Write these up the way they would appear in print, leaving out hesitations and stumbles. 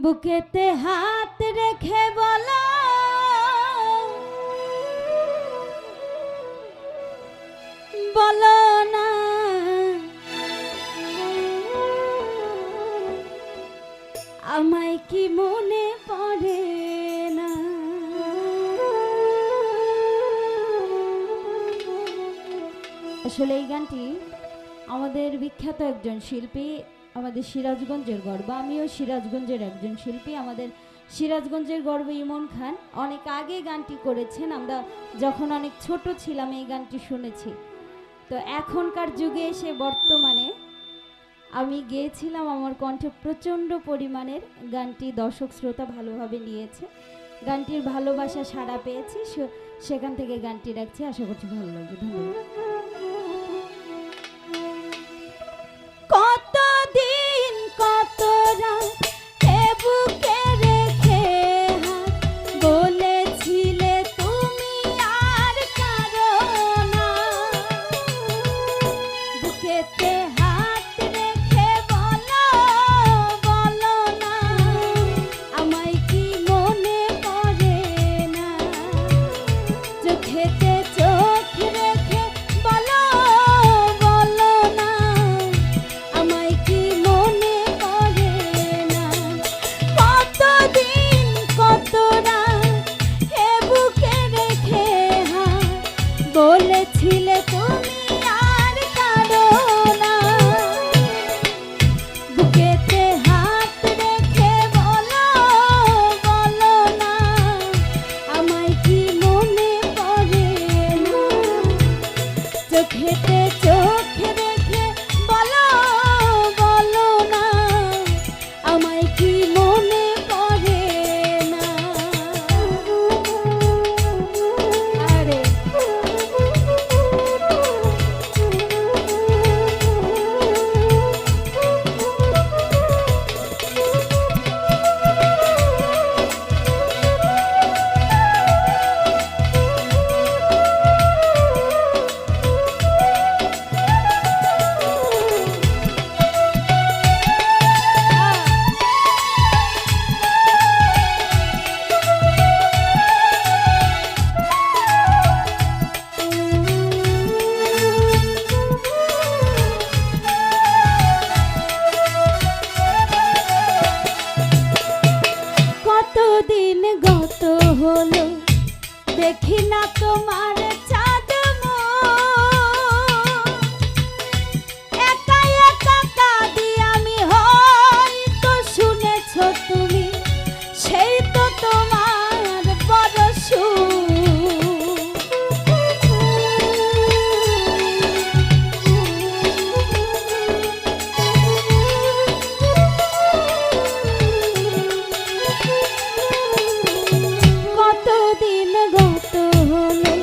বুকেতে হাত রেখে বলো বলো না আমায় কি মনে পড়ে না। আসলে এই গানটি আমাদের বিখ্যাত একজন শিল্পী, আমাদের সিরাজগঞ্জের গর্ব, আমিও সিরাজগঞ্জের একজন শিল্পী। আমাদের সিরাজগঞ্জের গর্ব ইমন খান অনেক আগে গানটি করেছেন। আমরা যখন অনেক ছোট ছিলাম এই গানটি শুনেছি। তো এখনকার যুগে এসে বর্তমানে আমি গেয়েছিলাম, আমার কণ্ঠে প্রচণ্ড পরিমাণের গানটি দর্শক শ্রোতা ভালোভাবে নিয়েছে, গানটির ভালোবাসা সাড়া পেয়েছি, সেখান থেকে গানটি রাখছি। আশা করছি ভালো লাগবে। ধন্যবাদ। কতদিন কত রাত এ বুকে রেখে হাত বলেছিলে তুমি আর কারো না, বুকেতে হাত রেখে বলো বলো না আমায় কি মনে পড়ে না, চোখেতে চোখ রেখে বলো বলো না আমায় কি মনে পড়ে না। কতদিন কত রাত হে বুকে রেখে হাত বলেছিলে তুমি আর কারো না, বুকেতে হাত রেখে বলো বলো না আমায় কি মনে পড়ে না, চোখেতে চোখ রেখে বলো বলো না আমায় কি মনে পড়ে না। আরে কতদিন গত হলো দেখি না তোমার চাঁদ একা একা কাঁদি আমি, হয়তো শুনেছো তুমি সেই তো তোমার বড় কতদিন গত হলো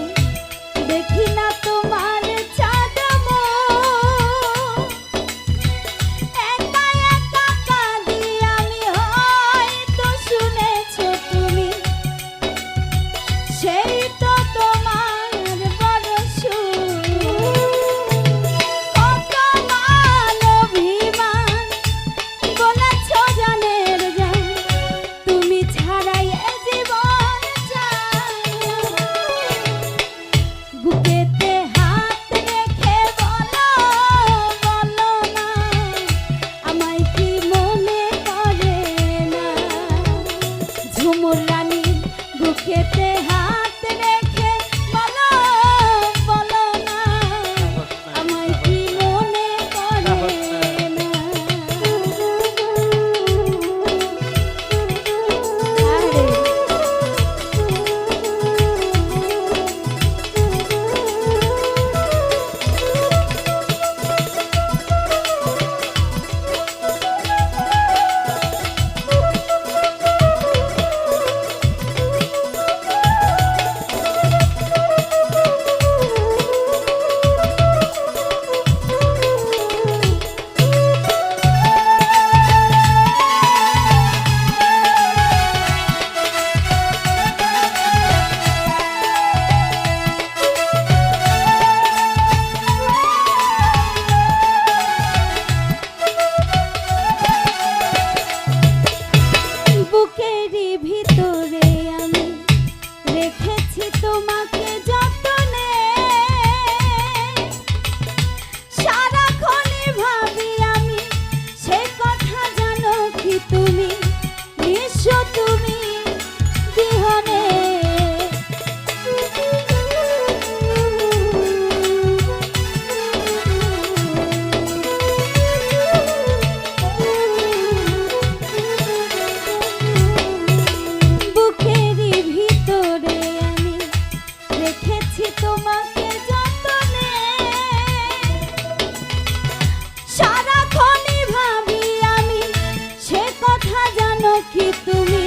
কি তুমি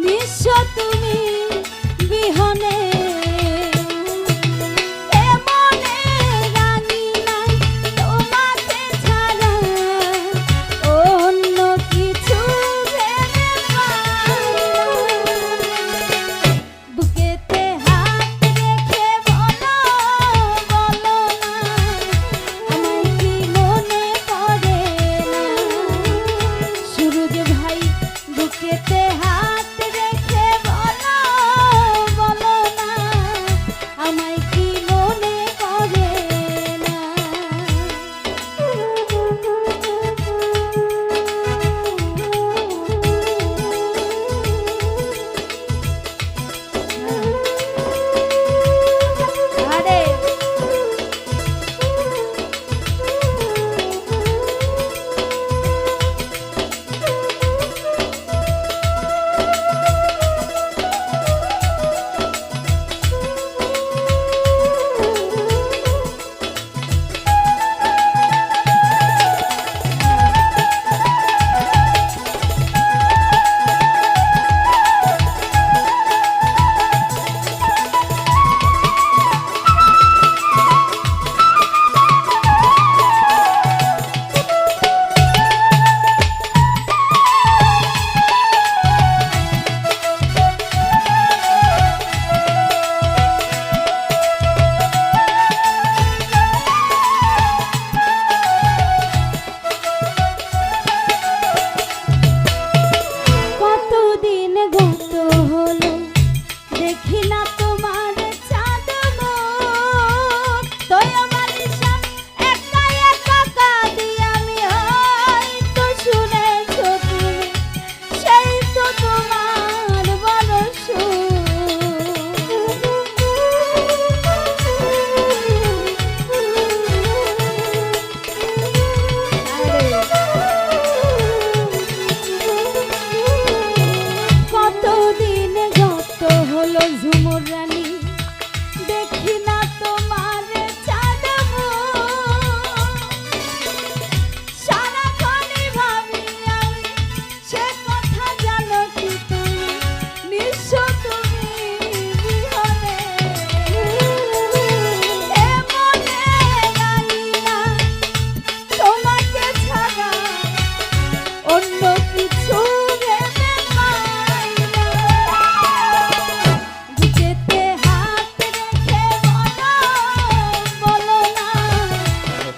নিঃস্ব তুমি বিহনে এমনে রানী নাই তোমাকে ছাড়া অন্য কিছু ভেবে পাই না। বুকেতে হাত রেখে বলো বলো না আমায় কি মনে পড়ে না। সুরজ ভাই বুকেতে হাত রেখে বলো বলো না আমায় কি মনে পড়ে না। আরে কতদিন গত হলো দেখি না তোমার চাঁদ মুখ। তোই আমার ঈশান একা একা কাঁদি আমি হয়তো শুনেছো তুমি সেই তো তোমার বড় কতদিন গত হলো ঝুমুর রানী দেখি না তোমার চাঁদ মুখ। সারাক্ষণই ভাবি আমি সে কথা জানো কি তুমি নিঃস্ব তুমি বিহনে এমনে রানী না তোমাকে ছাড়া অন্য কিছু ভেবে পাই না। বুকেতে হাত রেখে বলো বলো না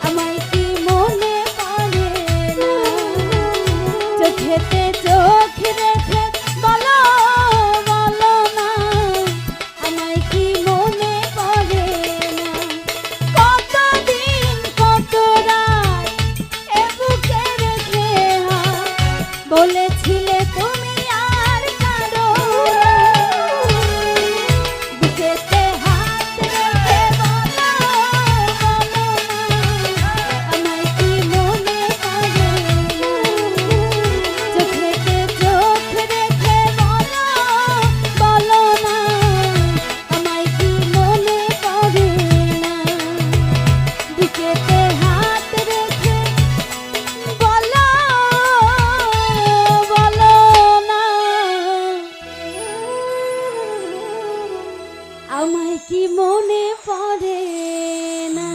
আমায় কি মনে পড়ে না। চোখেতে চোখ রেখে বলো বলো না আমায় কি মনে পড়ে না। কতদিন কত রাত এ বুকে রেখে বলেছিলে তুমি আর কারো না। বুকেতে হাত রেখে বলো বলো না আমায় কি মনে পড়ে না। চোখেতে চোখ রেখে বলো বলো না আমায় কি মনে পড়ে না। বুকেতে হাত রেখে বলো বলো না আমায় কি মনে পড়ে না।